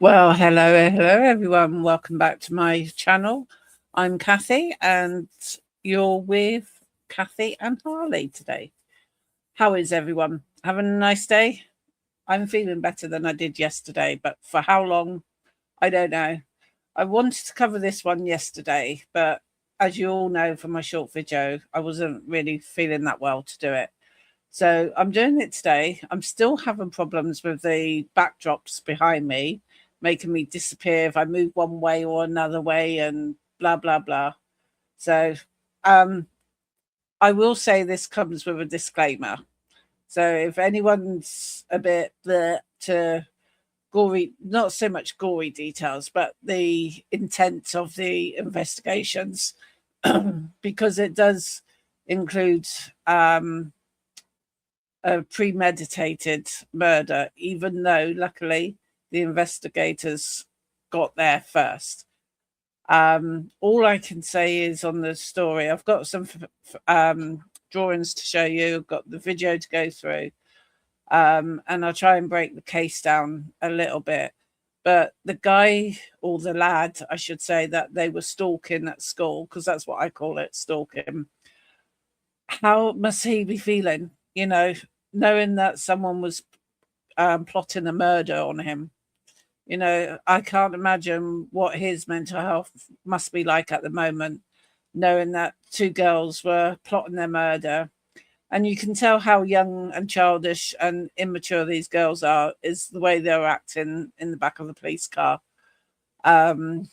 Well, hello everyone. Welcome back to my channel. I'm Kathy, and you're with Kathy and Harley today. How is everyone? Having a nice day? I'm feeling better than I did yesterday, but for how long? I don't know. I wanted to cover this one yesterday, but as you all know from my short video, I wasn't really feeling that well to do it. So I'm doing it today. I'm still having problems with the backdrops behind me, making me disappear if I move one way or another way and blah, blah, blah. So um, I will say this comes with a disclaimer. So if anyone's a bit to gory, not so much gory details, but the intent of the investigations, because it does include a premeditated murder, even though luckily the investigators got there first. All I can say is on the story, I've got some drawings to show you, I've got the video to go through, and I'll try and break the case down a little bit. But the guy, or the lad, I should say, that they were stalking at school, because that's what I call it, stalking. How must he be feeling? Knowing that someone was plotting a murder on him. I can't imagine what his mental health must be like at the moment, knowing that two girls were plotting their murder. And you can tell how young and childish and immature these girls are, is the way they're acting in the back of a police car. Um,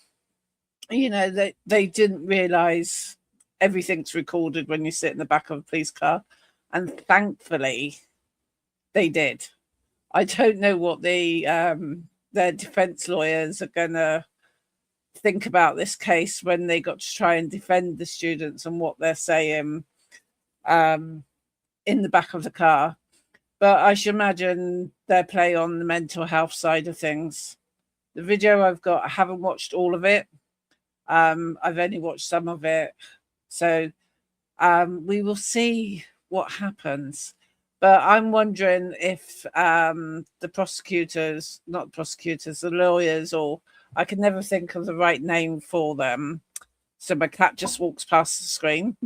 they didn't realize everything's recorded when you sit in the back of a police car. And thankfully, they did. I don't know what their defense lawyers are gonna think about this case when they got to try and defend the students and what they're saying in the back of the car. But I should imagine their play on the mental health side of things. The video I've got, I haven't watched all of it. I've only watched some of it. So we will see what happens. But I'm wondering if the prosecutors, not prosecutors, the lawyers, or I can never think of the right name for them. So my cat just walks past the screen.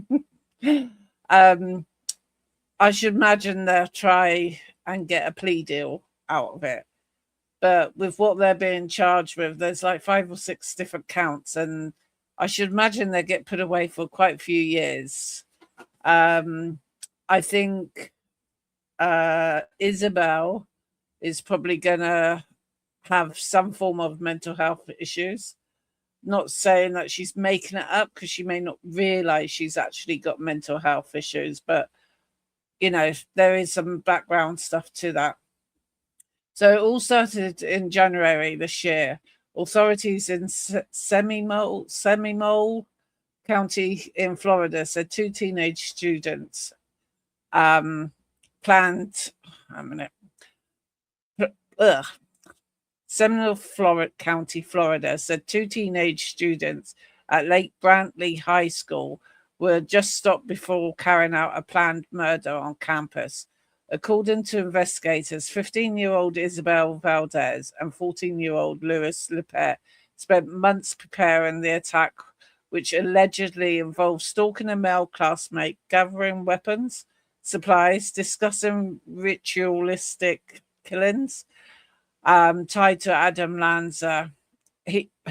I should imagine they'll try and get a plea deal out of it. But with what they're being charged with, there's like 5 or 6 different counts, and I should imagine they get put away for quite a few years. I think Isabelle is probably going to have some form of mental health issues. Not saying that she's making it up, because she may not realize she's actually got mental health issues, but there is some background stuff to that. So it all started in January this year. Authorities in Seminole County in Florida said 2 teenage students planned a minute. Seminole, County, Florida said 2 teenage students at Lake Brantley High School were just stopped before carrying out a planned murder on campus. According to investigators, 15-year-old Isabelle Valdez and 14-year-old Lois Lippert spent months preparing the attack, which allegedly involved stalking a male classmate, gathering weapons, supplies, discussing ritualistic killings, tied to Adam Lanza,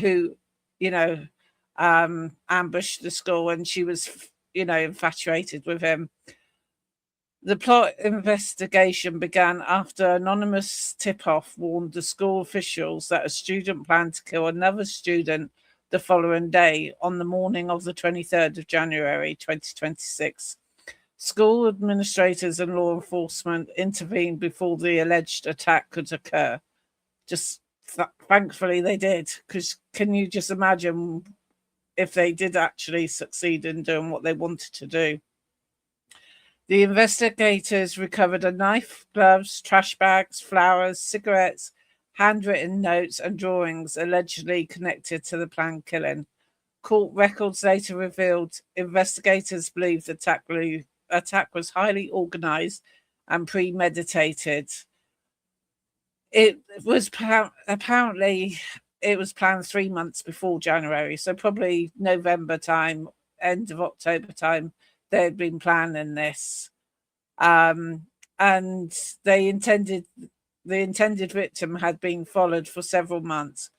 who ambushed the school, and she was, infatuated with him. The plot investigation began after anonymous tip-off warned the school officials that a student planned to kill another student the following day, on the morning of the 23rd of January 2026. School administrators and law enforcement intervened before the alleged attack could occur. Just thankfully they did, because can you just imagine if they did actually succeed in doing what they wanted to do? The investigators recovered a knife, gloves, trash bags, flowers, cigarettes, handwritten notes, and drawings allegedly connected to the planned killing. Court records later revealed investigators believe the attack was highly organized and premeditated. It was apparently it was planned 3 months before January, so probably November time, end of October time, they had been planning this. And the intended victim had been followed for several months.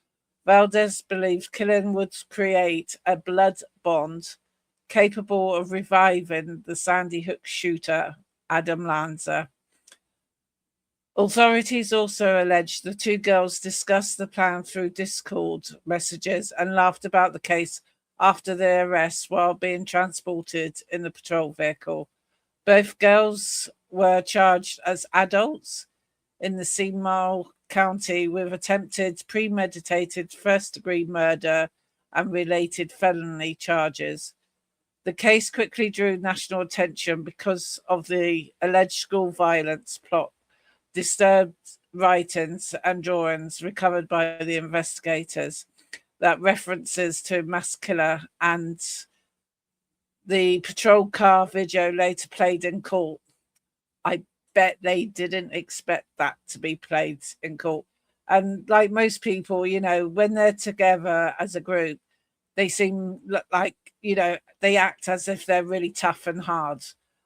Valdez believed killing would create a blood bond capable of reviving the Sandy Hook shooter, Adam Lanza. Authorities also alleged the two girls discussed the plan through Discord messages and laughed about the case after their arrest while being transported in the patrol vehicle. Both girls were charged as adults in the Seymour County with attempted premeditated first-degree murder and related felony charges. The case quickly drew national attention because of the alleged school violence plot, disturbed writings and drawings recovered by the investigators that references to mass killer, and the patrol car video later played in court. I bet they didn't expect that to be played in court. And like most people, when they're together as a group, they seem like, they act as if they're really tough and hard.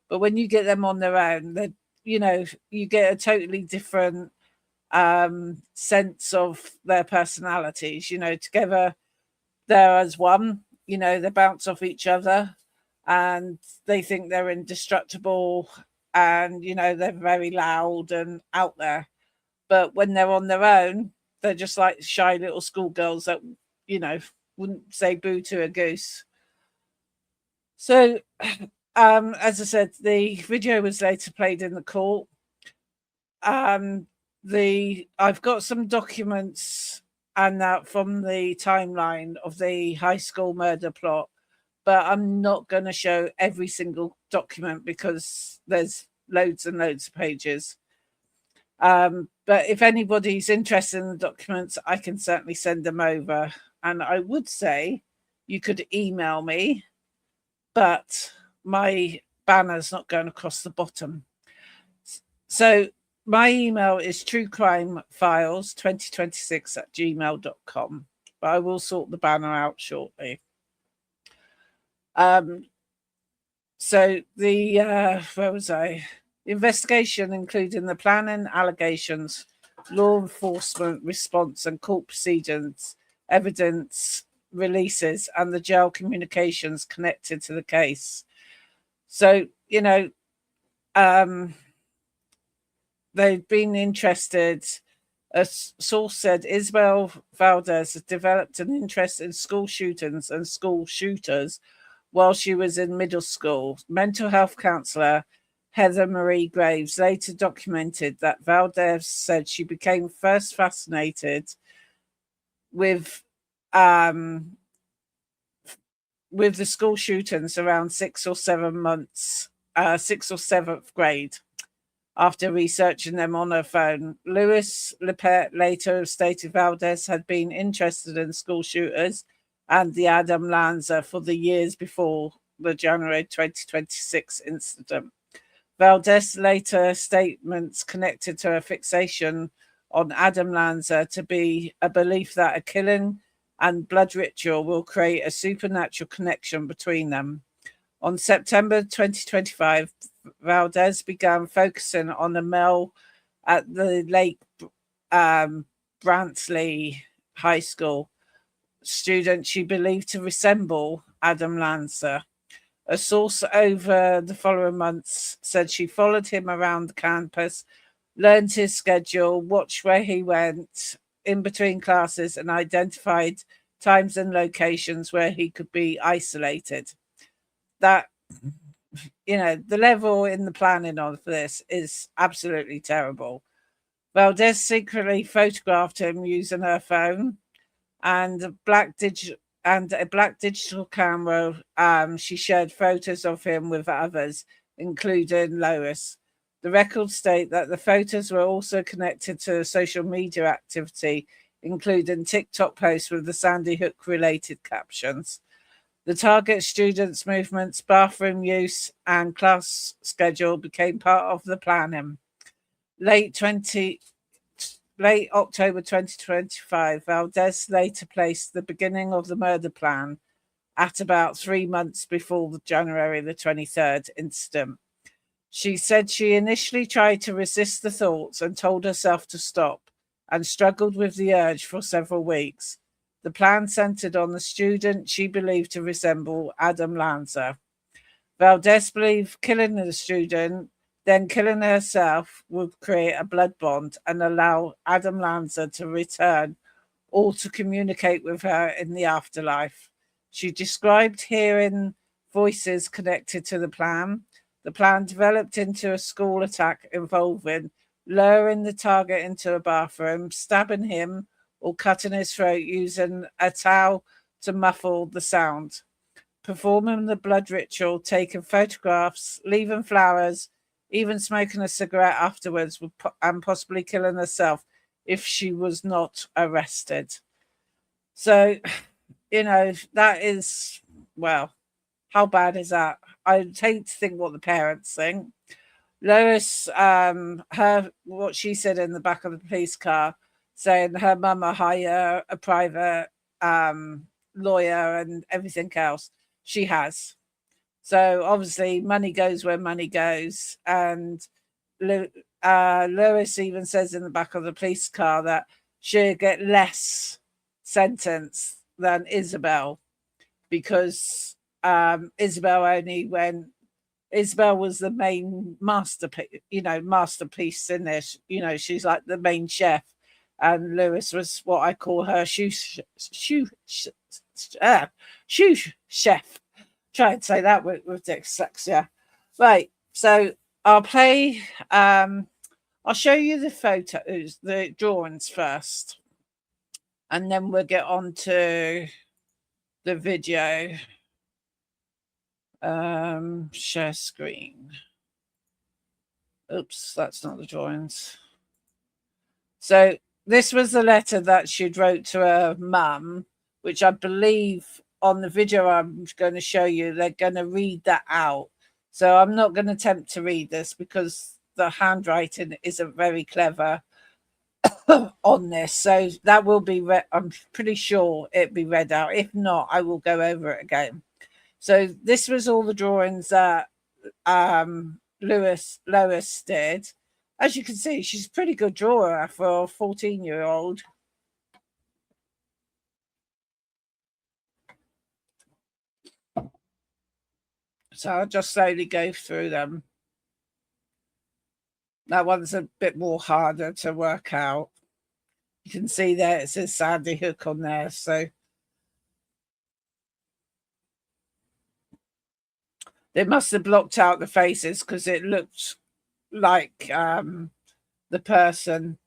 But when you get them on their own, you get a totally different sense of their personalities. Together they're as one, they bounce off each other and they think they're indestructible, and they're very loud and out there. But when they're on their own, they're just like shy little schoolgirls that wouldn't say boo to a goose. So as I said, the video was later played in the court. I've got some documents and that from the timeline of the high school murder plot, but I'm not going to show every single document because there's loads and loads of pages. But if anybody's interested in the documents, I can certainly send them over. And I would say you could email me, but my banner's not going across the bottom. So my email is truecrimefiles2026@gmail.com, but I will sort the banner out shortly. So the where was I? The investigation, including the planning, allegations, law enforcement response, and court proceedings, evidence releases, and the jail communications connected to the case. So they've been interested. A source said Isabelle Valdez has developed an interest in school shootings and school shooters while she was in middle school. Mental health counselor Heather Marie Graves later documented that Valdez said she became first fascinated with the school shootings around 6th or 7th grade, after researching them on her phone. Lois Lippert later stated Valdez had been interested in school shooters and the Adam Lanza for the years before the January 2026 incident. Valdez later statements connected to her fixation on Adam Lanza to be a belief that a killing and blood ritual will create a supernatural connection between them. On September 2025, Valdez began focusing on a male at the Lake Brantley High School student she believed to resemble Adam Lanza. A source over the following months said she followed him around the campus, learned his schedule, watched where he went in between classes, and identified times and locations where he could be isolated. That, the level in the planning of this is absolutely terrible. Valdez secretly photographed him using her phone and a black digital camera. She shared photos of him with others, including Lois. The records state that the photos were also connected to social media activity, including TikTok posts with the Sandy Hook related captions. The target students' movements, bathroom use, and class schedule became part of the planning. Late late October 2025, Valdez later placed the beginning of the murder plan at about 3 months before the January the 23rd incident. She said she initially tried to resist the thoughts and told herself to stop, and struggled with the urge for several weeks. The plan centered on the student she believed to resemble Adam Lanza. Valdez believed killing the student, then killing herself, would create a blood bond and allow Adam Lanza to return or to communicate with her in the afterlife. She described hearing voices connected to the plan. The plan developed into a school attack involving lowering the target into a bathroom, stabbing him, or cutting his throat using a towel to muffle the sound, performing the blood ritual, taking photographs, leaving flowers, even smoking a cigarette afterwards, and possibly killing herself if she was not arrested. So, that is, well, how bad is that? I hate to think what the parents think. Lois, what she said in the back of the police car, saying her mum will hire a private lawyer and everything else. She has. So obviously, money goes where money goes, and Lois even says in the back of the police car that she'll get less sentence than Isabelle, because Isabelle only went. Isabelle was the main masterpiece in this. She's like the main chef, and Lewis was what I call her shoe chef. Try and say that with dyslexia. Right. So I'll play. I'll show you the photos, the drawings first, and then we'll get on to the video. Share screen. Oops, that's not the drawings. So this was the letter that she'd wrote to her mum, which I believe on the video I'm going to show you, they're going to read that out. So I'm not going to attempt to read this because the handwriting isn't very clever on this. So that will be I'm pretty sure it'll be read out. If not, I will go over it again. So this was all the drawings that Lois did. As you can see, she's a pretty good drawer for a 14-year-old. So I'll just slowly go through them. That one's a bit more harder to work out. You can see there it says Sandy Hook on there. So they must have blocked out the faces because it looked like the person.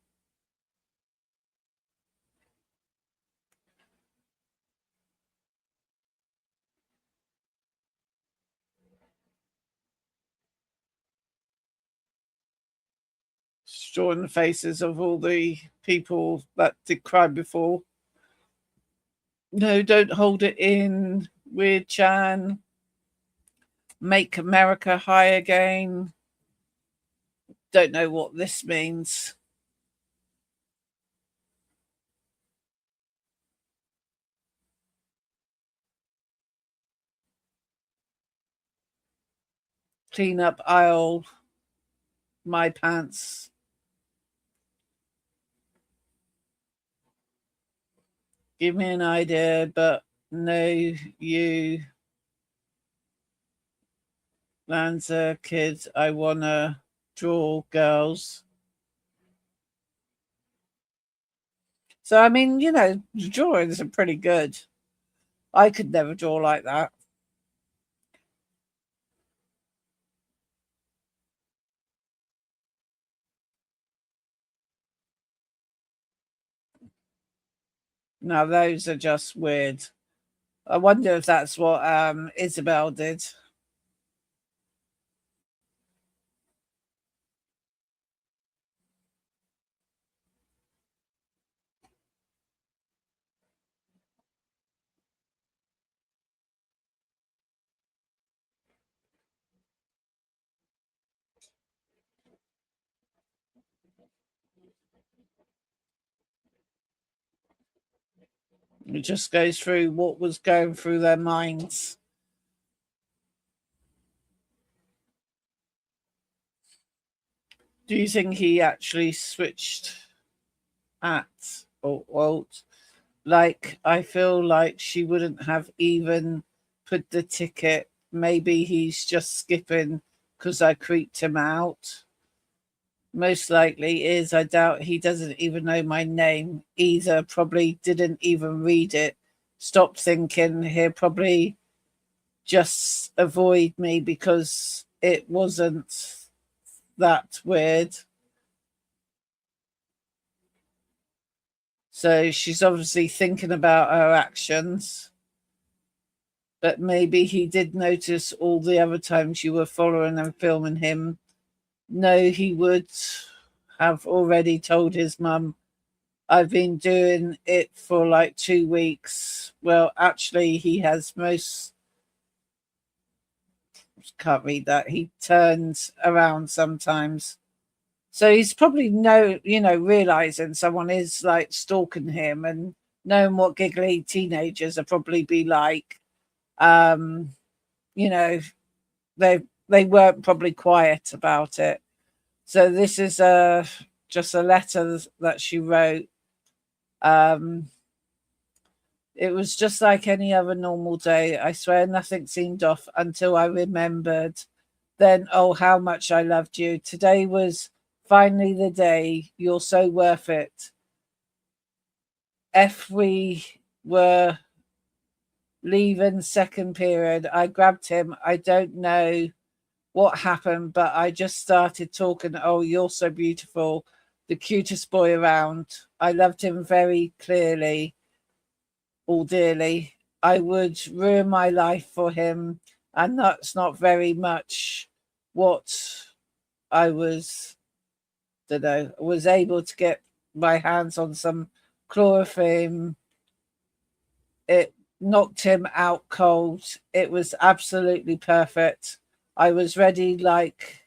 Drawing the faces of all the people that did crime before. No, don't hold it in. Weird Chan. Make America High Again. Don't know what this means. Clean up aisle. My pants. Give me an idea, but no, you. Lanza, kids, I wanna draw girls. So, I mean, the drawings are pretty good. I could never draw like that. Now, those are just weird. I wonder if that's what Isabelle did. It just goes through what was going through their minds. Do you think he actually switched at or Walt? Like, I feel like she wouldn't have even put the ticket. Maybe he's just skipping because I creeped him out. Most likely is. I doubt he doesn't even know my name either. Probably didn't even read it. Stop thinking he'll probably just avoid me because it wasn't that weird. So she's obviously thinking about her actions. But maybe he did notice all the other times you were following and filming him. No, he would have already told his mum, I've been doing it for like 2 weeks. Well, actually, he has can't read that. He turns around sometimes. So he's probably realizing someone is like stalking him and knowing what giggly teenagers are probably be like. Um, you know, they weren't probably quiet about it. So this is just a letter that she wrote. It was just like any other normal day. I swear nothing seemed off until I remembered. Then, oh, how much I loved you. Today was finally the day. You're so worth it. If we were leaving second period, I grabbed him. I don't know what happened, but I just started talking. Oh, you're so beautiful. The cutest boy around. I loved him very clearly, all dearly. I would ruin my life for him, and that's not very much what I was able to get my hands on some chloroform. It knocked him out cold. It was absolutely perfect. I was ready like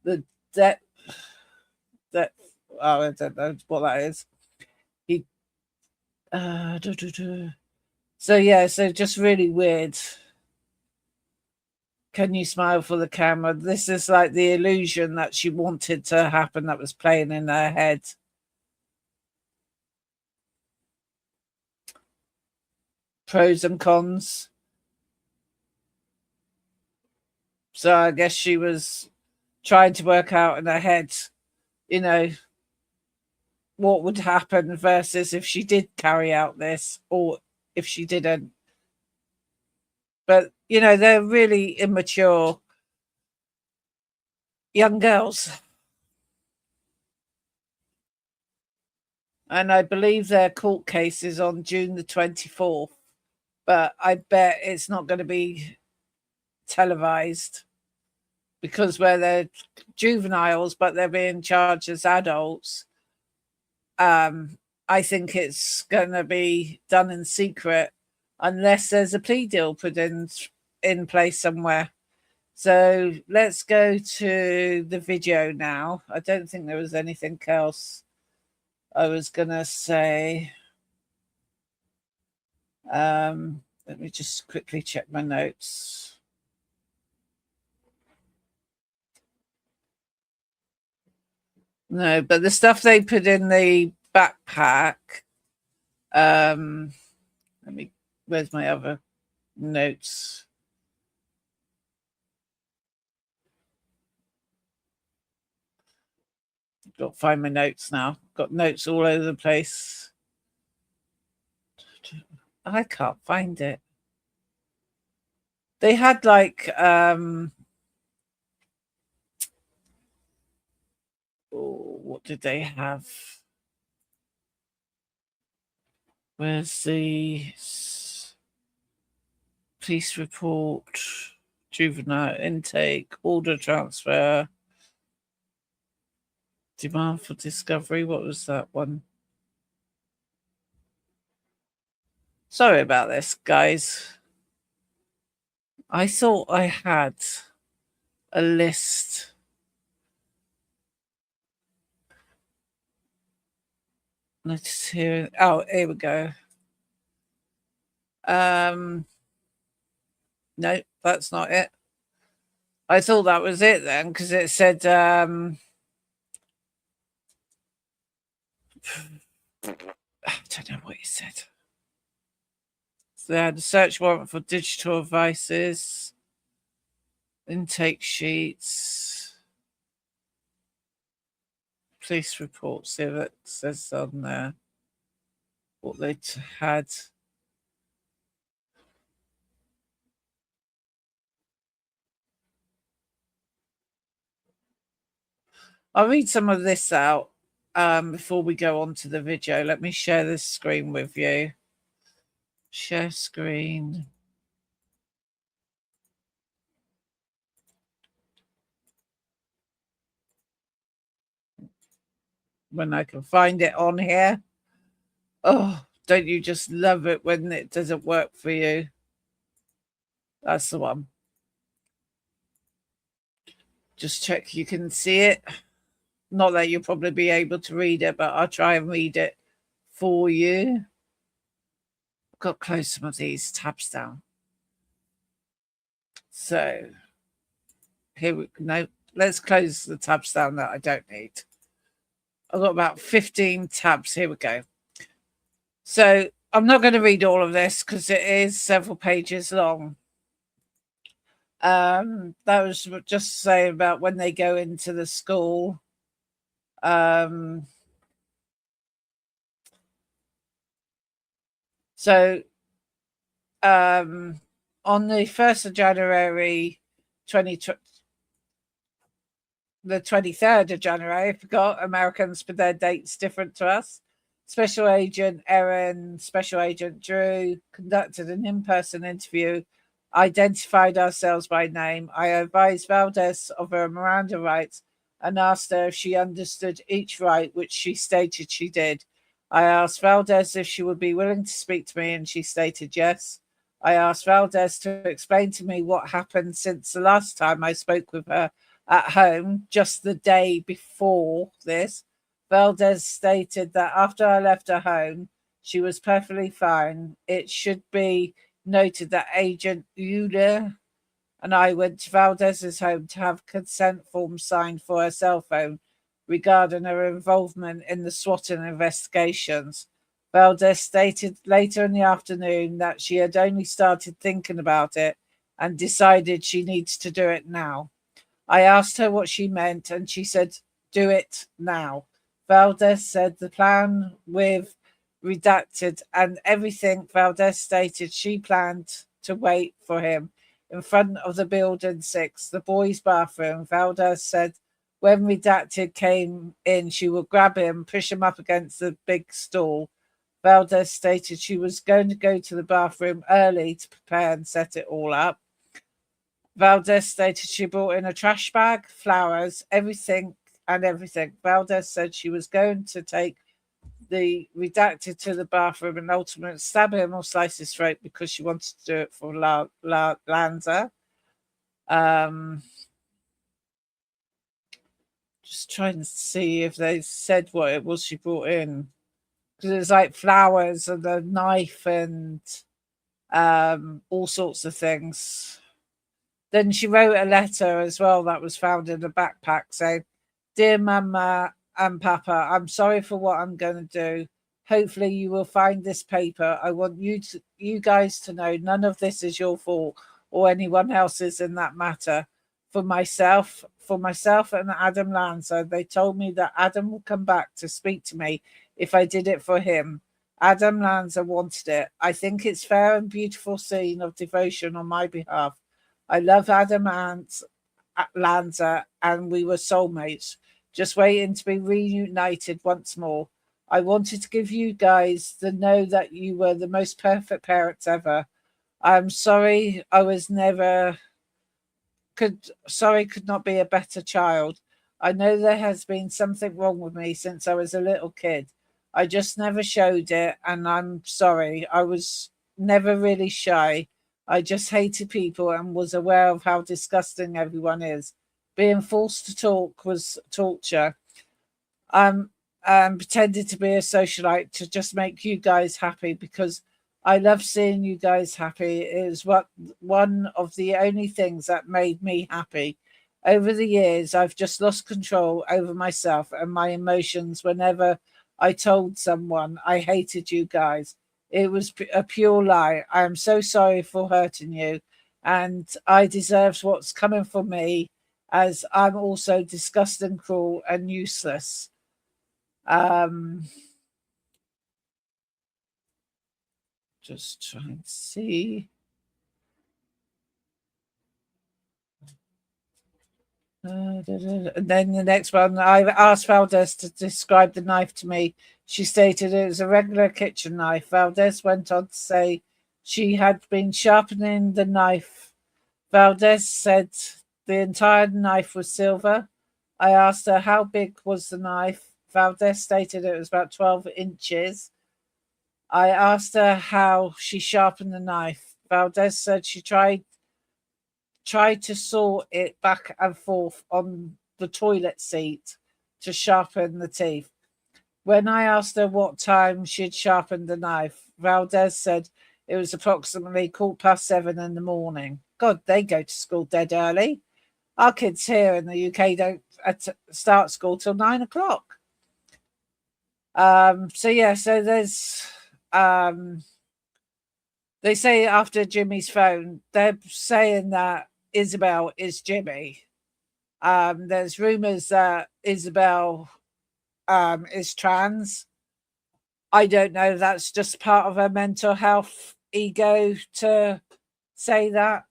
the depth that oh, I don't know what that is. He So yeah, so just really weird. Can you smile for the camera? This is like the illusion that she wanted to happen that was playing in her head. Pros and cons. So I guess she was trying to work out in her head, you know, what would happen versus if she did carry out this or if she didn't. But, they're really immature young girls. And I believe their court case is on June the 24th. But I bet it's not going to be televised because where they're juveniles, but they're being charged as adults. I think it's going to be done in secret unless there's a plea deal put in place somewhere. So let's go to the video now. I don't think there was anything else I was going to say. Let me just quickly check my notes. No, but the stuff they put in the backpack. Where's my other notes? Got to find my notes now. Got notes all over the place. I can't find it. They had like what did they have? Where's the police report, juvenile intake, order transfer, demand for discovery? What was that one? Sorry about this, guys. I thought I had a list. Let's hear. Oh, here we go. No, that's not it. I thought that was it then, because it said I don't know what it said. So they had a search warrant for digital devices, intake sheets, police reports. See that says on there what they had. I'll read some of this out before we go on to the video. Let me share this screen with you. Share screen. When I can find it on here. Oh, don't you just love it when it doesn't work for you? That's the one. Just check you can see it. Not that you'll probably be able to read it, but I'll try and read it for you. I've got to close some of these tabs down. So here we no, let's close the tabs down that I don't need. I've got about 15 tabs. Here we go. So I'm not going to read all of this because it is several pages long. That was just to say about when they go into the school. So on the 1st of January 2020, the 23rd of January, I forgot, Americans put their dates different to us. Special Agent Erin, Special Agent Drew conducted an in-person interview, identified ourselves by name. I advised Valdez of her Miranda rights and asked her if she understood each right, which she stated she did. I asked Valdez if she would be willing to speak to me, and she stated yes. I asked Valdez to explain to me what happened since the last time I spoke with her at home, just the day before this. Valdez stated that after I left her home, she was perfectly fine. It should be noted that Agent Euler and I went to Valdez's home to have consent forms signed for her cell phone regarding her involvement in the swatting investigations. Valdez stated later in the afternoon that she had only started thinking about it and decided she needs to do it now. I asked her what she meant, and she said, "Do it now." Valdez said the plan with redacted and everything. Valdez stated she planned to wait for him in front of the building 6, the boys' bathroom. Valdez said when redacted came in, she would grab him, push him up against the big stool. Valdez stated she was going to go to the bathroom early to prepare and set it all up. Valdez stated she brought in a trash bag, flowers, everything. Valdez said she was going to take the redacted to the bathroom and ultimately stab him or slice his throat because she wanted to do it for Lanza. Just trying to see if they said what it was she brought in, because it was like flowers and a knife and all sorts of things. Then she wrote a letter as well that was found in a backpack saying, "Dear Mama and Papa, I'm sorry for what I'm going to do. Hopefully you will find this paper. I want you guys to know none of this is your fault or anyone else's in that matter. For myself and Adam Lanza, they told me that Adam would come back to speak to me if I did it for him. Adam Lanza wanted it. I think it's fair and beautiful scene of devotion on my behalf. I love Adam Lanza, and we were soulmates, just waiting to be reunited once more. I wanted to give you guys the know that you were the most perfect parents ever. I'm sorry I was never could not be a better child. I know there has been something wrong with me since I was a little kid. I just never showed it, and I'm sorry. I was never really shy. I just hated people and was aware of how disgusting everyone is. Being forced to talk was torture. Pretended to be a socialite to just make you guys happy because I love seeing you guys happy. It is one of the only things that made me happy. Over the years, I've just lost control over myself and my emotions whenever I told someone I hated you guys. It was a pure lie. I am so sorry for hurting you, and I deserve what's coming for me, as I'm also disgusting, cruel, and useless. Just trying to see. And then the next one, I asked Valdez to describe the knife to me. She stated it was a regular kitchen knife. Valdez went on to say she had been sharpening the knife. Valdez said the entire knife was silver. I asked her how big was the knife. Valdez stated it was about 12 inches. I asked her how she sharpened the knife. Valdez said she tried to saw it back and forth on the toilet seat to sharpen the teeth. When I asked her what time she'd sharpened the knife, Valdez said it was approximately 7:15 in the morning. God, they go to school dead early. Our kids here in the UK don't start school till 9 o'clock. So there's they say after Jimmy's phone, they're saying that Isabelle is Jimmy. There's rumors that Isabelle is trans. I don't know. That's just part of her mental health ego to say that.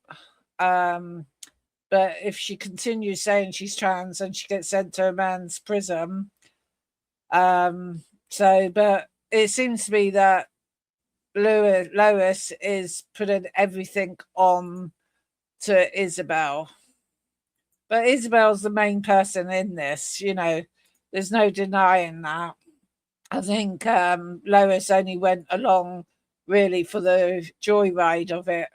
But if she continues saying she's trans and she gets sent to a man's prison, but it seems to be that Lois is putting everything on to Isabelle. But Isabel's the main person in this, there's no denying that. I think Lois only went along really for the joyride of it.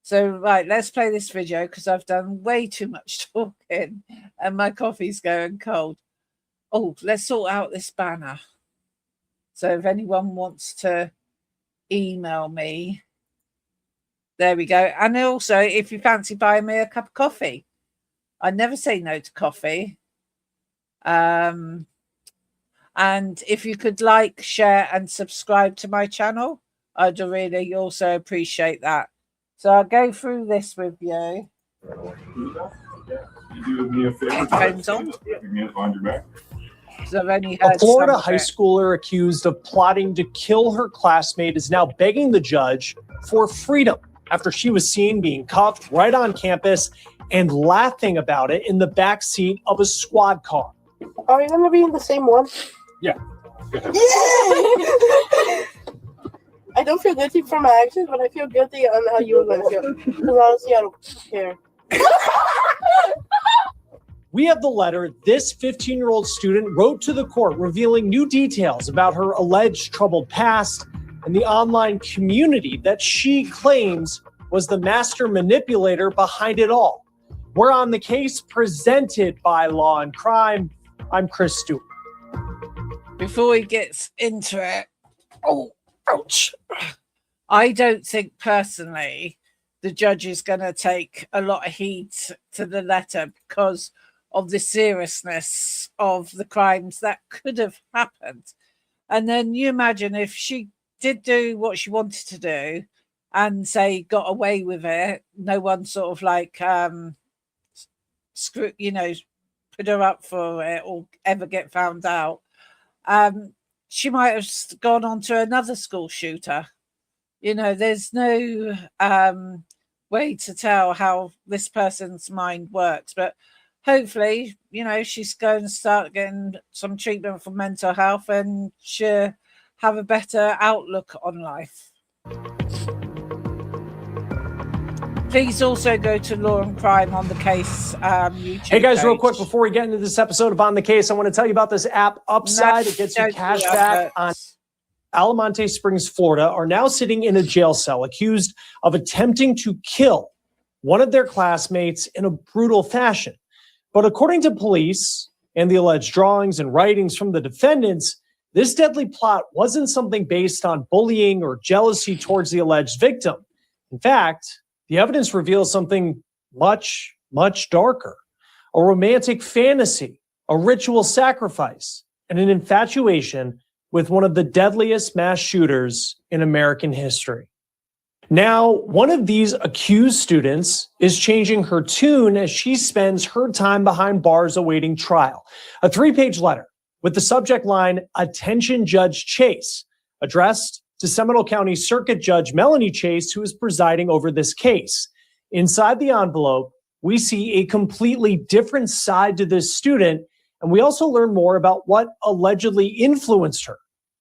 So, right, let's play this video because I've done way too much talking and my coffee's going cold. Oh, let's sort out this banner. So if anyone wants to email me, there we go. And also, if you fancy buying me a cup of coffee, I never say no to coffee. And if you could like, share, and subscribe to my channel, I'd really also appreciate that. So I'll go through this with you. Headphones on. A Florida high schooler accused of plotting to kill her classmate is now begging the judge for freedom after she was seen being cuffed right on campus and laughing about it in the back seat of a squad car. Are we going to be in the same one? Yeah. I don't feel guilty for my actions, but I feel guilty on how you were going to feel. Because honestly, I don't care. We have the letter this 15-year-old student wrote to the court revealing new details about her alleged troubled past and the online community that she claims was the master manipulator behind it all. We're on the case presented by Law and Crime. I'm Chris Stewart. Before he gets into it, ouch. I don't think personally the judge is going to take a lot of heed to the letter because of the seriousness of the crimes that could have happened. And then you imagine if she did do what she wanted to do and say got away with it, no one sort of like put her up for it or ever get found out. She might have gone on to another school shooter. There's no way to tell how this person's mind works, but hopefully, she's going to start getting some treatment for mental health and she'll have a better outlook on life. Please also go to Law and Crime on the Case YouTube Hey guys, page. real quick, before we get into this episode of On the Case, I want to tell you about this app, Upside. It gets you cash back on Almonte Springs, Florida, are now sitting in a jail cell accused of attempting to kill one of their classmates in a brutal fashion. But according to police and the alleged drawings and writings from the defendants, this deadly plot wasn't something based on bullying or jealousy towards the alleged victim. In fact, the evidence reveals something much, much darker: a romantic fantasy, a ritual sacrifice, and an infatuation with one of the deadliest mass shooters in American history. Now, one of these accused students is changing her tune as she spends her time behind bars awaiting trial. A 3-page letter with the subject line, "Attention Judge Chase," addressed to Seminole County Circuit Judge Melanie Chase, who is presiding over this case. Inside the envelope, we see a completely different side to this student, and we also learn more about what allegedly influenced her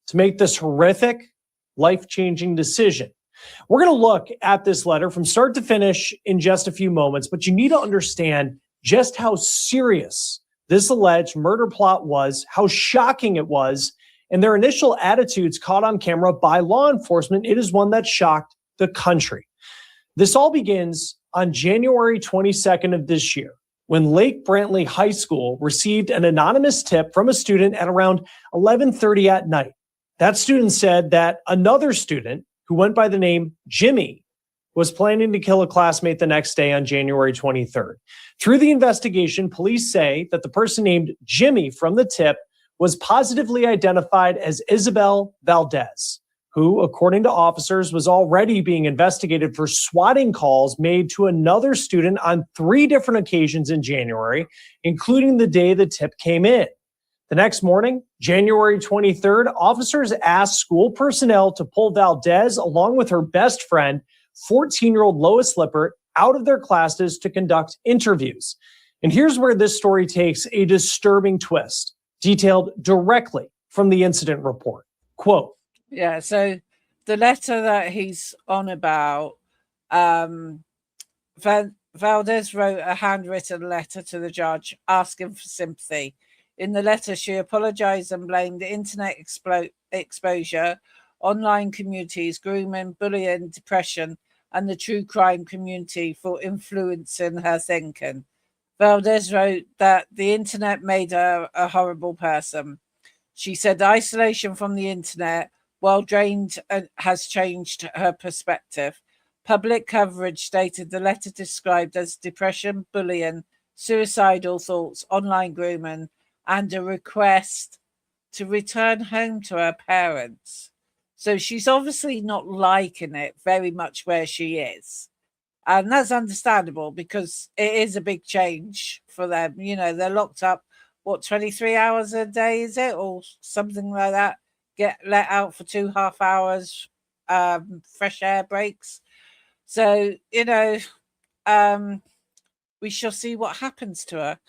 to make this horrific, life-changing decision. We're going to look at this letter from start to finish in just a few moments, but you need to understand just how serious this alleged murder plot was, how shocking it was, and their initial attitudes caught on camera by law enforcement. It is one that shocked the country. This all begins on January 22nd of this year, when Lake Brantley High School received an anonymous tip from a student at around 11:30 at night. That student said that another student, who went by the name Jimmy, was planning to kill a classmate the next day on January 23rd. Through the investigation, police say that the person named Jimmy from the tip was positively identified as Isabelle Valdez, who, according to officers, was already being investigated for swatting calls made to another student on 3 different occasions in January, including the day the tip came in. The next morning, January 23rd, officers asked school personnel to pull Valdez, along with her best friend, 14-year-old Lois Lippert, out of their classes to conduct interviews. And here's where this story takes a disturbing twist, detailed directly from the incident report. Quote, Yeah, so the letter that he's on about, Valdez wrote a handwritten letter to the judge asking for sympathy. In the letter, she apologized and blamed the internet exposure, online communities, grooming, bullying, depression, and the true crime community for influencing her thinking. Valdez wrote that the internet made her a horrible person. She said isolation from the internet, while drained, has changed her perspective. Public coverage stated the letter described as depression, bullying, suicidal thoughts, online grooming, and a request to return home to her parents. So she's obviously not liking it very much where she is. And that's understandable because it is a big change for them. You know, they're locked up, 23 hours a day, is it? Or something like that. Get let out for 2.5 hours, fresh air breaks. So, we shall see what happens to her.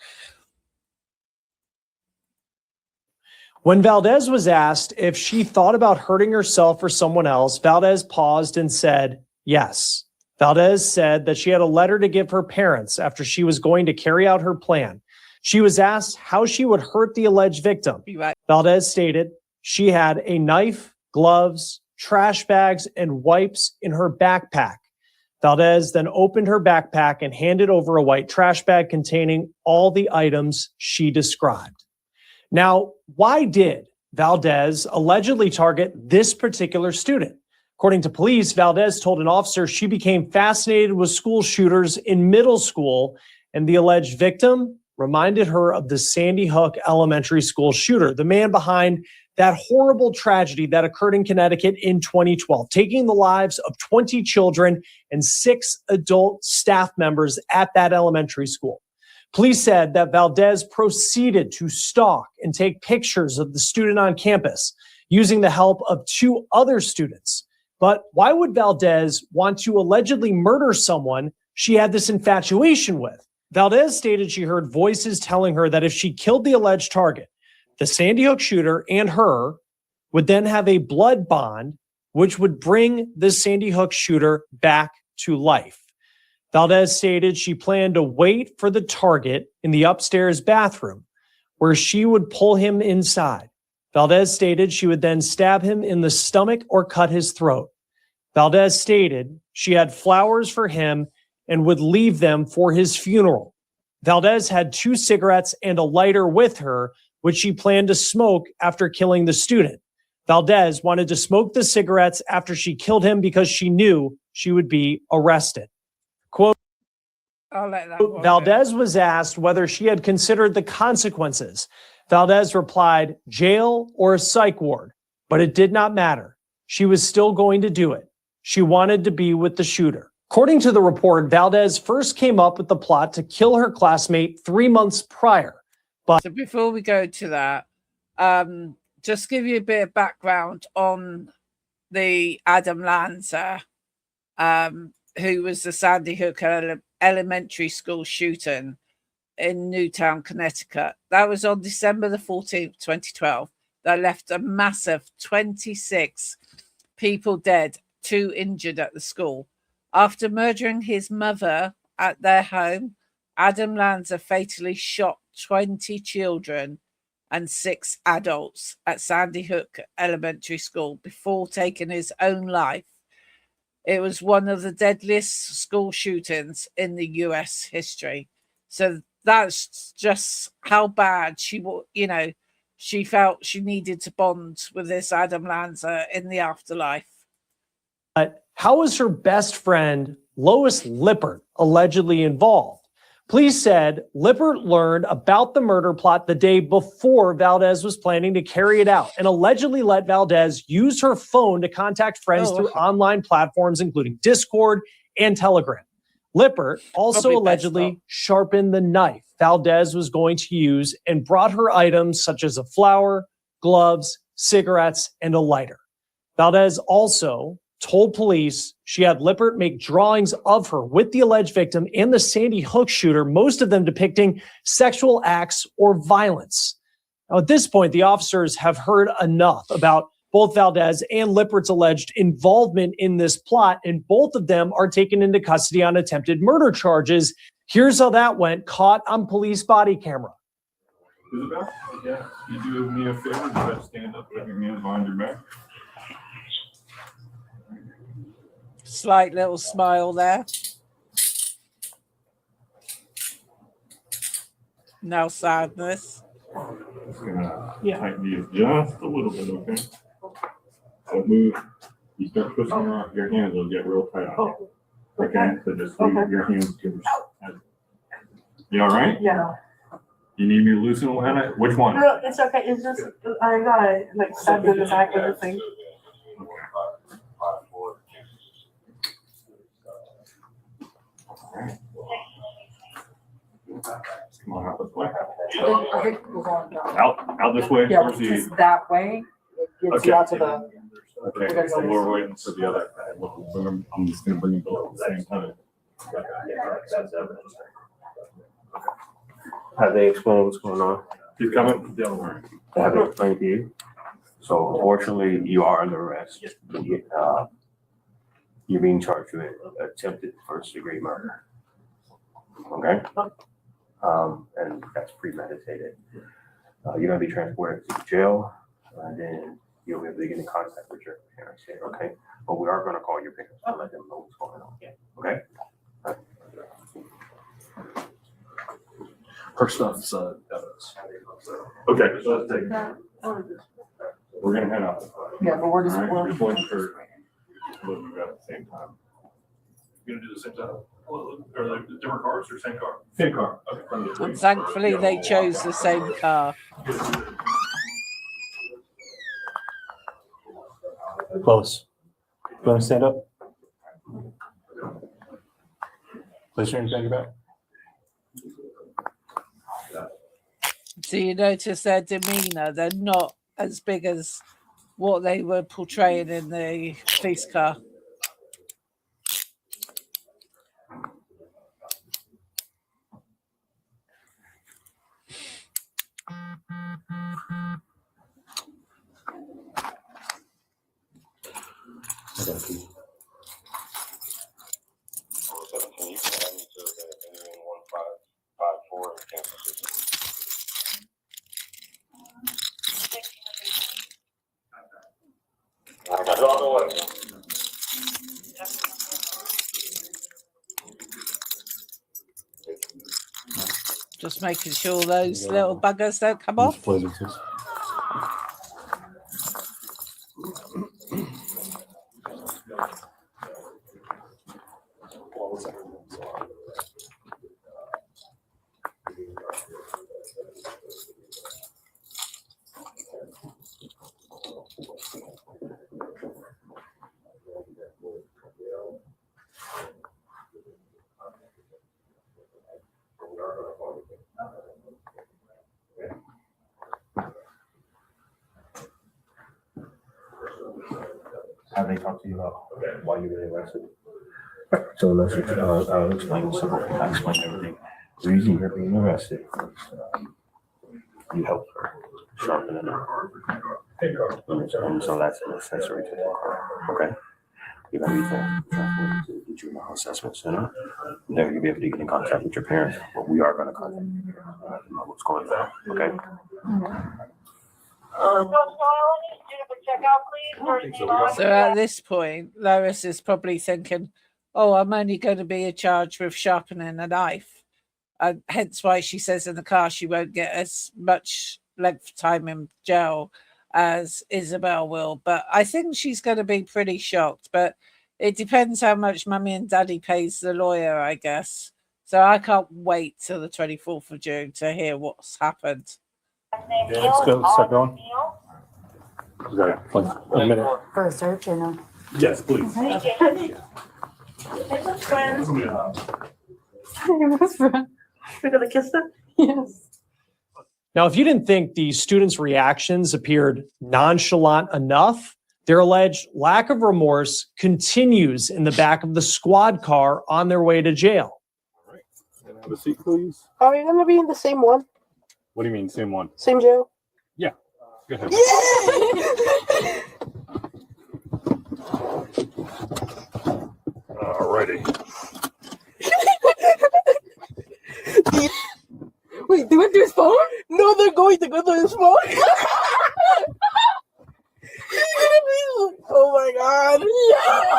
When Valdez was asked if she thought about hurting herself or someone else, Valdez paused and said, yes. Valdez said that she had a letter to give her parents after she was going to carry out her plan. She was asked how she would hurt the alleged victim. Right. Valdez stated she had a knife, gloves, trash bags, and wipes in her backpack. Valdez then opened her backpack and handed over a white trash bag containing all the items she described. Now, why did Valdez allegedly target this particular student? According to police, Valdez told an officer she became fascinated with school shooters in middle school, and the alleged victim reminded her of the Sandy Hook Elementary School shooter, the man behind that horrible tragedy that occurred in Connecticut in 2012, taking the lives of 20 children and 6 adult staff members at that elementary school. Police said that Valdez proceeded to stalk and take pictures of the student on campus using the help of 2 other students. But why would Valdez want to allegedly murder someone she had this infatuation with? Valdez stated she heard voices telling her that if she killed the alleged target, the Sandy Hook shooter and her would then have a blood bond, which would bring the Sandy Hook shooter back to life. Valdez stated she planned to wait for the target in the upstairs bathroom, where she would pull him inside. Valdez stated she would then stab him in the stomach or cut his throat. Valdez stated she had flowers for him and would leave them for his funeral. Valdez had 2 cigarettes and a lighter with her, which she planned to smoke after killing the student. Valdez wanted to smoke the cigarettes after she killed him because she knew she would be arrested. Quote, I'll let that one Valdez was asked whether she had considered the consequences. Valdez replied, jail or a psych ward, but it did not matter. She was still going to do it. She wanted to be with the shooter. According to the report, Valdez first came up with the plot to kill her classmate 3 months prior. So before we go to that, just give you a bit of background on the Adam Lanza, who was the Sandy Hook Elementary School shooting in Newtown, Connecticut. That was on December the 14th, 2012. That left a massive 26 people dead, 2 injured at the school. After murdering his mother at their home, Adam Lanza fatally shot 20 children and 6 adults at Sandy Hook Elementary School before taking his own life. It was one of the deadliest school shootings in the US history. So that's just how bad she felt she needed to bond with this Adam Lanza in the afterlife. How was her best friend, Lois Lippert, allegedly involved? Police said Lippert learned about the murder plot the day before Valdez was planning to carry it out and allegedly let Valdez use her phone to contact friends through online platforms, including Discord and Telegram. Lippert also allegedly sharpened the knife Valdez was going to use and brought her items such as a flower, gloves, cigarettes, and a lighter. Valdez also told police she had Lippert make drawings of her with the alleged victim and the Sandy Hook shooter, most of them depicting sexual acts or violence. Now, at this point, the officers have heard enough about both Valdez and Lippert's alleged involvement in this plot, and both of them are taken into custody on attempted murder charges. Here's how that went, caught on police body camera. Isabelle? Yeah. You do me a favor, you gotta stand up, put your hands behind your back. Slight little smile there. No sadness. Just gonna tighten these just a little bit, okay? Don't move. You start twisting your hands, they'll get real tight on you. Okay, so just leave your hands to yourself. You all right? Yeah. You need me to loosen a little? Which one? No, it's okay. It's just I got like stabbed in the back of the thing. Come on out this way. I think it was on Out this way. Yeah, Towards just that way. It gets you out to the. Okay, so we're waiting for the other. I'm just gonna bring them both at the same time. Have they explained what's going on? He's coming. The other way. Have they explained to you? So unfortunately, you are under arrest. You're being charged with attempted first-degree murder. Okay? And that's premeditated. You're gonna be transported to the jail, and then you'll be able to get in contact with your parents here, okay? But we are gonna call your parents to let them know what's going on, okay? Her stuff's evidence. Okay, so let's take. We're gonna head out. Yeah, but we're just. All right, we're going for looking at the same time. You're gonna do the same time? Are they different cars or same car? Same car. Okay. And thankfully, they chose the same car. Lois, you wanna stand up? Place your hands behind your back. So you notice their demeanor, they're not as big as what they were portraying in the police car. Just making sure those little buggers don't come off. Have they talked to you about why you were arrested? So let's I'll explain the simple. I'll explain everything. The reason you're being arrested is you helped her sharpen it up. And so that's an accessory to the crime. Okay? You're going to be transported to the juvenile assessment center. There you'll be able to get in contact with your parents, but we are going to contact you to know what's going on. Okay? So at this point, Lois is probably thinking, oh, I'm only going to be charged with sharpening a knife. Hence why she says in the car she won't get as much length of time in jail as Isabelle will. But I think she's going to be pretty shocked. But it depends how much Mummy and Daddy pays the lawyer, I guess. So I can't wait till the 24th of June to hear what's happened. Let's go. Start going. Okay, a minute. For a search or no? Yes, please. We're gonna kiss them? Yes. Now, if you didn't think the students' reactions appeared nonchalant enough, their alleged lack of remorse continues in the back of the squad car on their way to jail. All right. Have a seat, please. Are we gonna be in the same one? What do you mean, same one? Same jail? Yeah. Go ahead. Alrighty. Wait, they went through his phone? No, they're going to go to his phone. Oh my god. Yeah.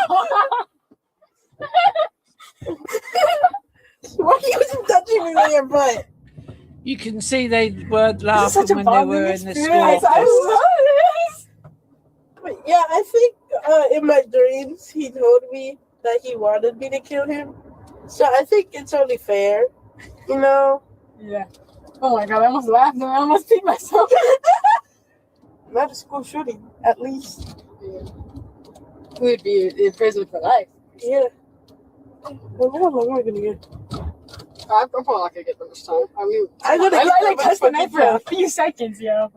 Why are you touching me with your butt? You can see they weren't Such laughing a when they bonding were in the experience. school I office. love this. But yeah, I think in my dreams he told me that he wanted me to kill him. So I think it's only fair, you know. Yeah. Oh my god, I almost laughed and I almost peed myself. Not a school shooting, at least. We'd be in prison for life. Yeah. Well, how long are we gonna get? I'm probably not gonna get that much time. I mean, I gotta I get like my touched the knife for a fucking few seconds, yo.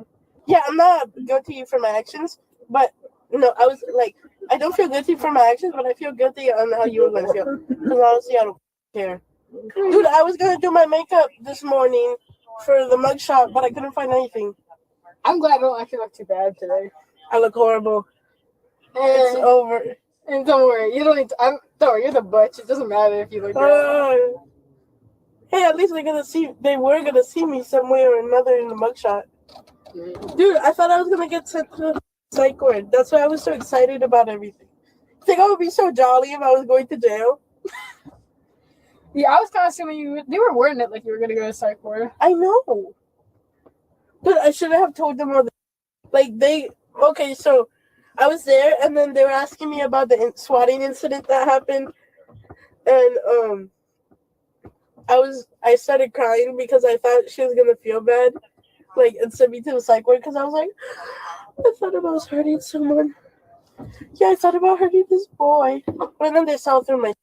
Yeah, I'm not guilty for my actions, but no, I was like, I don't feel guilty for my actions, but I feel guilty on how you were gonna feel. Because honestly, I don't care. Dude, I was gonna do my makeup this morning for the mugshot, but I couldn't find anything. I'm glad I don't actually look too bad today. I look horrible. It's And, over. and don't worry, you don't need to, don't worry, you're the butch. It doesn't matter if you look bad. Hey, at least they were gonna see me some way or another in the mugshot. Dude, I thought I was gonna get sent to psych ward. That's why I was so excited about everything. I think I would be so jolly if I was going to jail. Yeah, I was kind of assuming they were wording it like you were gonna go to psych ward. I know. But I should have told them all the, okay, so I was there and then they were asking me about the swatting incident that happened. And, I started crying because I thought she was gonna feel bad, and send me to the psych ward because I was like, I thought about hurting someone. Yeah, I thought about hurting this boy. And then they saw through my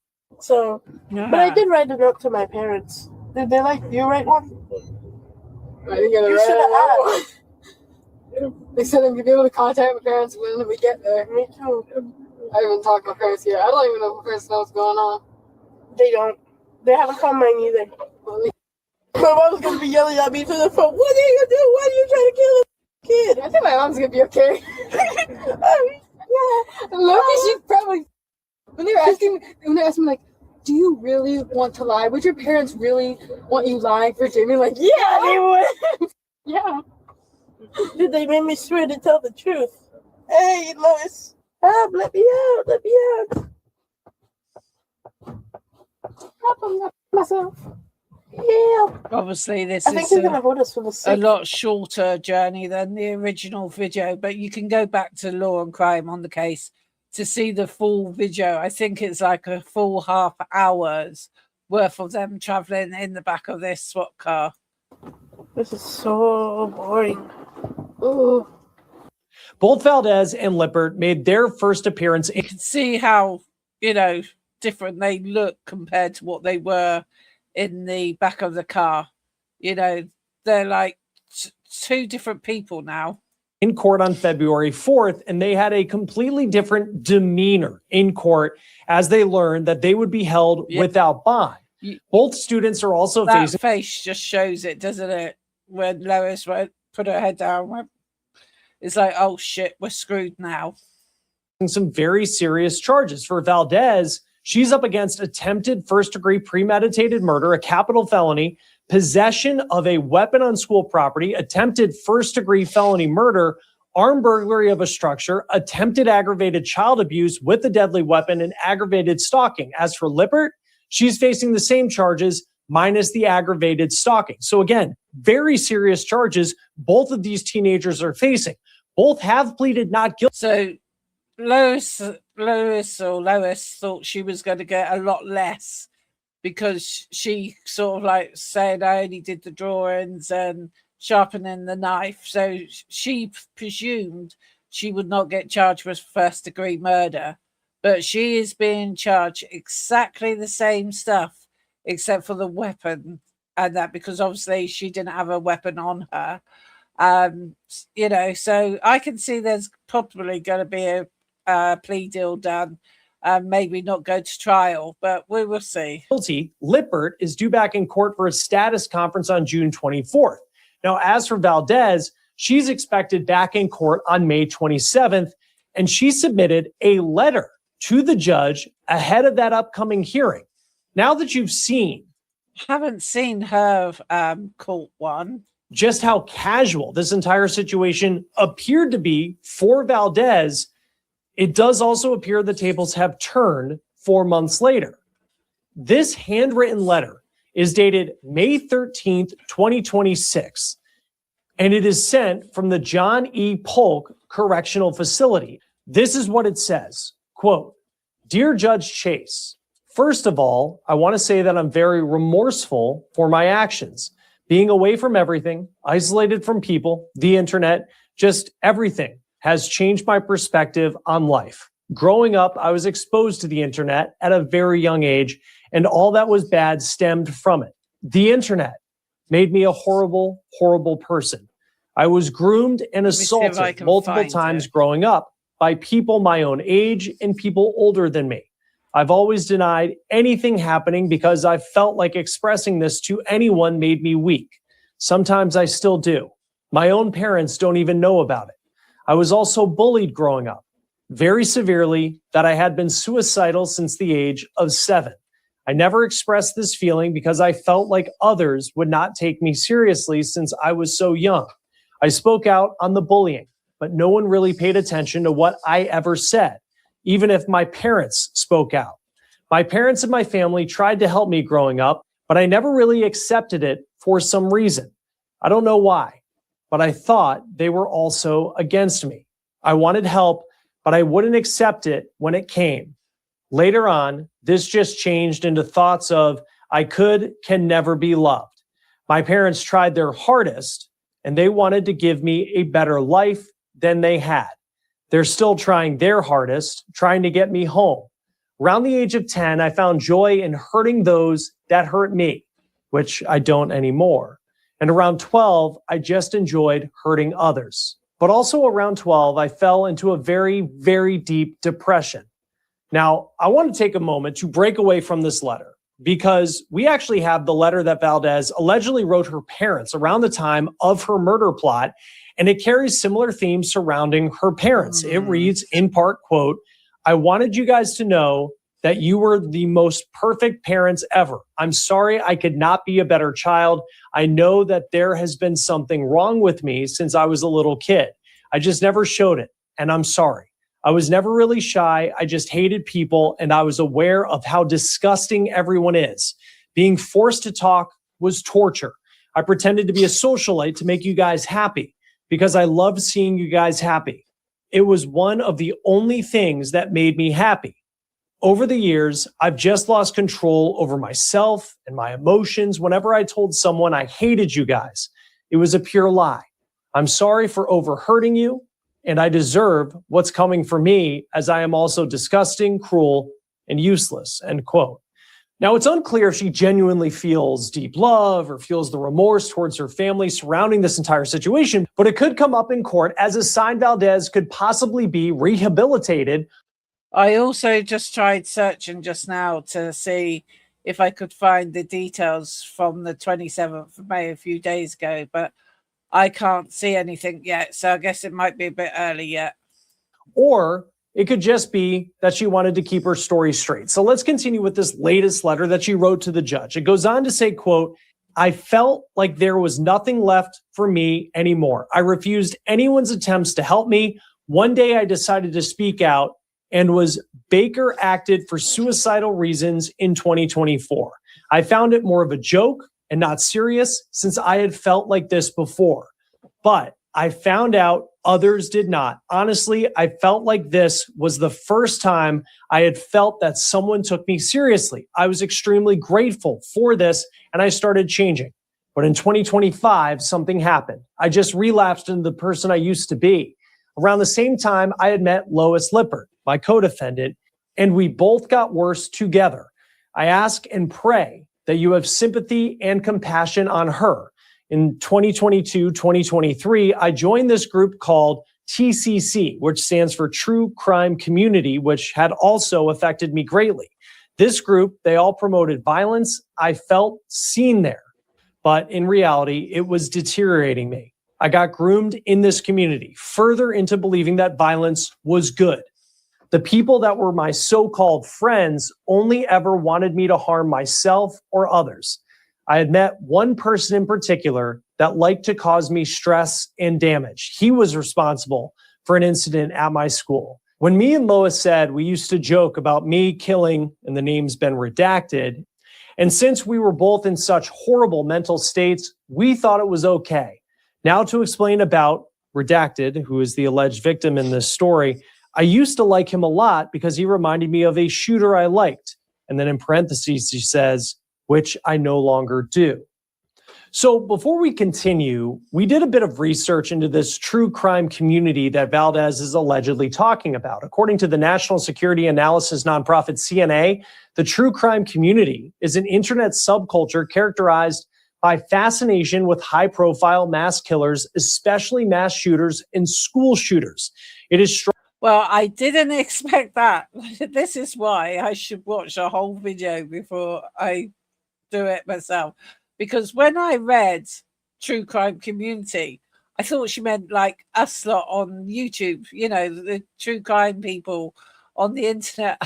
so. But I did write a note to my parents. Did they you write one? I didn't get it You right. should have asked. They said they'd be able to contact my parents when we get there. Me too. I haven't talked to my parents yet. I don't even know if my parents know what's going on. They don't. They haven't called mine either. My mom's gonna be yelling at me through the phone. What are you gonna do? Why are you trying to kill a kid? I think my mom's gonna be okay. Yeah. Loki, she's probably when they asked me like, do you really want to lie? Would your parents really want you lying for Jamie? Like, yeah, they would. Yeah. Dude, they made me swear to tell the truth. Hey, Lois. Let me out. Let me out. I'm myself. Yeah. Obviously, this I think is he's gonna hold us for the a 6th. lot shorter journey than the original video, but you can go back to Law and Crime on the case to see the full video. I think it's like a full half hour's worth of them traveling in the back of this SWAT car. This is so boring. Ooh. Both Valdez and Lippert made their first appearance You can see how, different they look compared to what they were in the back of the car. They're like two different people now. in court on February 4th, and they had a completely different demeanor in court as they learned that they would be held without bond. Both students are also that facing... face just shows it, doesn't it? When Lois put her head down, it's like, oh shit, we're screwed now. Some very serious charges. For Valdez, she's up against attempted first-degree premeditated murder, a capital felony, possession of a weapon on school property, attempted first-degree felony murder, armed burglary of a structure, attempted aggravated child abuse with a deadly weapon, and aggravated stalking. As for Lippert, she's facing the same charges minus the aggravated stalking. So again, very serious charges both of these teenagers are facing. Both have pleaded not guilty. So Lois thought she was going to get a lot less because she sort of like said, I only did the drawings and sharpening the knife. So she presumed she would not get charged with first degree murder, but she is being charged exactly the same stuff except for the weapon and that, because obviously she didn't have a weapon on her. So I can see there's probably going to be a plea deal done, maybe not go to trial, but we will see. Lippert is due back in court for a status conference on June 24th. Now, as for Valdez, she's expected back in court on May 27th, and she submitted a letter to the judge ahead of that upcoming hearing. Now that you've seen, haven't seen her court one, just how casual this entire situation appeared to be for Valdez, it does also appear the tables have turned 4 months later. This handwritten letter is dated May 13th, 2026, and it is sent from the John E. Polk Correctional Facility. This is what it says, quote, "Dear Judge Chase, first of all, I want to say that I'm very remorseful for my actions. Being away from everything, isolated from people, the internet, just everything has changed my perspective on life. Growing up, I was exposed to the internet at a very young age, and all that was bad stemmed from it. The internet made me a horrible, horrible person. I was groomed and assaulted multiple times growing up by people my own age and people older than me. I've always denied anything happening because I felt like expressing this to anyone made me weak. Sometimes I still do. My own parents don't even know about it. I was also bullied growing up, very severely, that I had been suicidal since the age of 7. I never expressed this feeling because I felt like others would not take me seriously since I was so young. I spoke out on the bullying, but no one really paid attention to what I ever said, even if my parents spoke out. My parents and my family tried to help me growing up, but I never really accepted it for some reason. I don't know why, but I thought they were also against me. I wanted help, but I wouldn't accept it when it came. Later on, this just changed into thoughts of I can never be loved. My parents tried their hardest, and they wanted to give me a better life than they had. They're still trying their hardest, trying to get me home. Around the age of 10, I found joy in hurting those that hurt me, which I don't anymore. And around 12, I just enjoyed hurting others. But also around 12, I fell into a very, very deep depression. Now, I want to take a moment to break away from this letter because we actually have the letter that Valdez allegedly wrote her parents around the time of her murder plot, and it carries similar themes surrounding her parents. It reads, in part, quote, "I wanted you guys to know that you were the most perfect parents ever. I'm sorry I could not be a better child. I know that there has been something wrong with me since I was a little kid. I just never showed it, and I'm sorry. I was never really shy. I just hated people, and I was aware of how disgusting everyone is. Being forced to talk was torture. I pretended to be a socialite to make you guys happy because I loved seeing you guys happy. It was one of the only things that made me happy. Over the years, I've just lost control over myself and my emotions whenever I told someone I hated you guys. It was a pure lie. I'm sorry for overhurting you, and I deserve what's coming for me, as I am also disgusting, cruel, and useless, end quote. Now, it's unclear if she genuinely feels deep love or feels the remorse towards her family surrounding this entire situation, but it could come up in court as a sign Valdez could possibly be rehabilitated. I also just tried searching just now to see if I could find the details from the 27th of May a few days ago, but I can't see anything yet, so I guess it might be a bit early yet. Or it could just be that she wanted to keep her story straight. So let's continue with this latest letter that she wrote to the judge. It goes on to say, quote, I felt like there was nothing left for me anymore. I refused anyone's attempts to help me. One day I decided to speak out and was Baker acted for suicidal reasons in 2024. I found it more of a joke and not serious since I had felt like this before. But I found out others did not. Honestly, I felt like this was the first time I had felt that someone took me seriously. I was extremely grateful for this and I started changing. But in 2025, something happened. I just relapsed into the person I used to be. Around the same time, I had met Lois Lippert, my co-defendant, and we both got worse together. I ask and pray that you have sympathy and compassion on her. In 2022, 2023, I joined this group called TCC, which stands for True Crime Community, which had also affected me greatly. This group, they all promoted violence. I felt seen there, but in reality, it was deteriorating me. I got groomed in this community, further into believing that violence was good. The people that were my so-called friends only ever wanted me to harm myself or others. I had met one person in particular that liked to cause me stress and damage. He was responsible for an incident at my school. When me and Lois said we used to joke about me killing, and the name's been redacted, and since we were both in such horrible mental states, we thought it was okay. Now to explain about Redacted, who is the alleged victim in this story, I used to like him a lot because he reminded me of a shooter I liked. And then in parentheses, she says, which I no longer do. So before we continue, we did a bit of research into this true crime community that Valdez is allegedly talking about. According to the national security analysis nonprofit CNA, the true crime community is an internet subculture characterized by fascination with high-profile mass killers, especially mass shooters and school shooters. It is strong. Well, I didn't expect that. This is why I should watch a whole video before I do it myself. Because when I read True Crime Community, I thought she meant like us lot on YouTube, you know, the true crime people on the internet.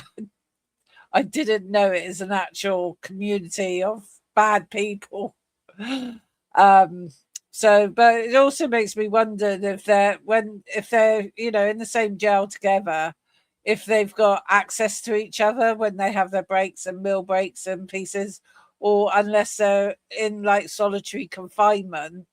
I didn't know it is an actual community of bad people. But it also makes me wonder if they're, you know, in the same jail together, if they've got access to each other when they have their breaks and meal breaks and pieces, or unless they're in like solitary confinement,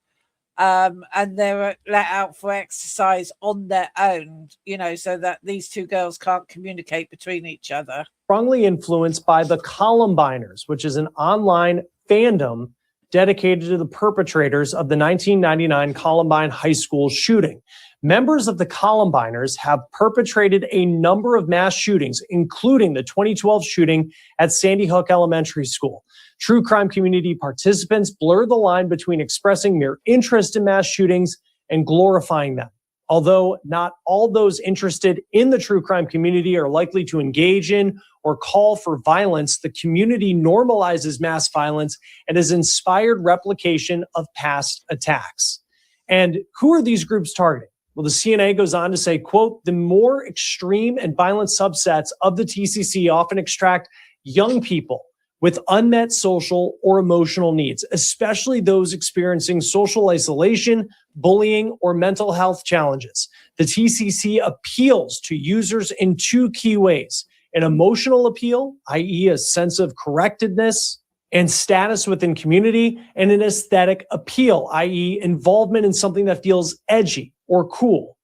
and they're let out for exercise on their own, you know, so that these two girls can't communicate between each other. Strongly influenced by the Columbiners, which is an online fandom dedicated to the perpetrators of the 1999 Columbine High School shooting. Members of the Columbiners have perpetrated a number of mass shootings, including the 2012 shooting at Sandy Hook Elementary School. True crime community participants blur the line between expressing mere interest in mass shootings and glorifying them. Although not all those interested in the true crime community are likely to engage in or call for violence, the community normalizes mass violence and has inspired replication of past attacks. And who are these groups targeting? Well, the CNA goes on to say, quote, the more extreme and violent subsets of the TCC often extract young people with unmet social or emotional needs, especially those experiencing social isolation, bullying, or mental health challenges. The TCC appeals to users in two key ways: an emotional appeal, i.e. a sense of correctedness and status within community, and an aesthetic appeal, i.e. involvement in something that feels edgy or cool.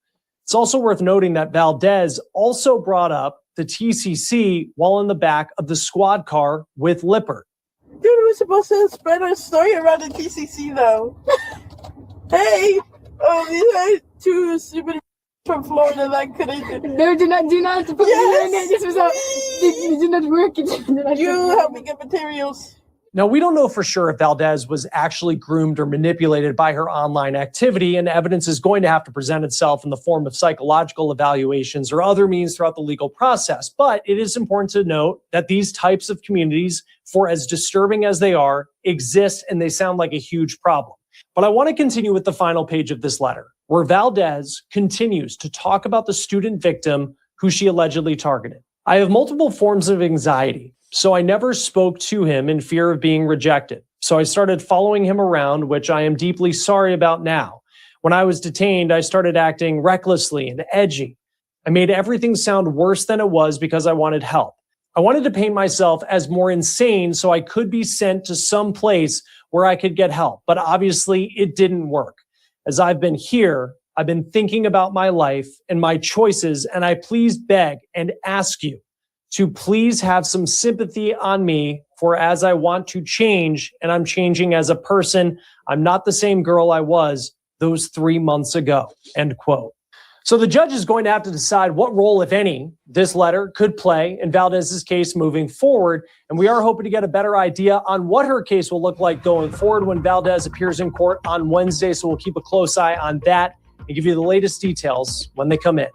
It's also worth noting that Valdez also brought up the TCC while in the back of the squad car with Lippert. Dude, we're supposed to spread our story around the TCC, though. Hey, these are two stupid from Florida that couldn't. No, do not put me in it. This was out. It did not work. You help me get materials. Now, we don't know for sure if Valdez was actually groomed or manipulated by her online activity, and evidence is going to have to present itself in the form of psychological evaluations or other means throughout the legal process. But it is important to note that these types of communities, for as disturbing as they are, exist, and they sound like a huge problem. But I want to continue with the final page of this letter, where Valdez continues to talk about the student victim who she allegedly targeted. I have multiple forms of anxiety, so I never spoke to him in fear of being rejected. So I started following him around, which I am deeply sorry about now. When I was detained, I started acting recklessly and edgy. I made everything sound worse than it was because I wanted help. I wanted to paint myself as more insane so I could be sent to some place where I could get help. But obviously it didn't work. As I've been here, I've been thinking about my life and my choices, and I please beg and ask you to please have some sympathy on me, for as I want to change, and I'm changing as a person, I'm not the same girl I was those 3 months ago, end quote. So the judge is going to have to decide what role, if any, this letter could play in Valdez's case moving forward. And we are hoping to get a better idea on what her case will look like going forward when Valdez appears in court on Wednesday. So we'll keep a close eye on that and give you the latest details when they come in.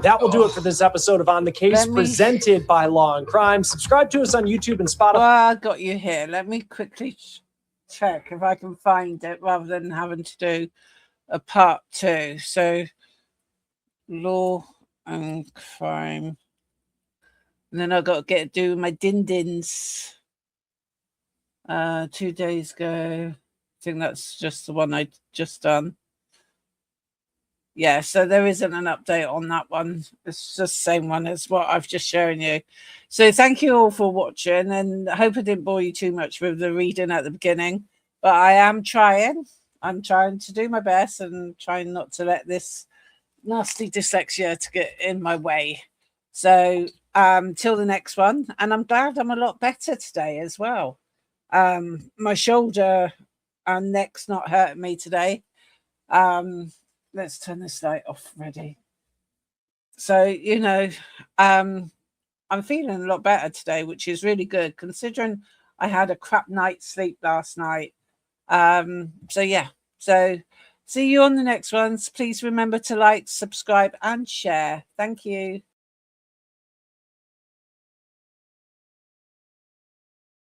That will do it for this episode of On the Case, presented by Law and Crime. Subscribe to us on YouTube and Spotify. Well, I got you here. Let me quickly check if I can find it rather than having to do a part 2. So, Law and Crime. And then I've got to do my din-dins 2 days ago. I think that's just the one I just done. Yeah, so there isn't an update on that one. It's just the same one as what I've just shown you. So thank you all for watching, and I hope I didn't bore you too much with the reading at the beginning. But I am trying. I'm trying to do my best and trying not to let this nasty dyslexia to get in my way. So till the next one. And I'm glad I'm a lot better today as well. My shoulder and neck's not hurting me today. Let's turn this light off. Ready. So, you know, I'm feeling a lot better today, which is really good considering I had a crap night's sleep last night. So yeah, so see you on the next ones. Please remember to like, subscribe and share. Thank you.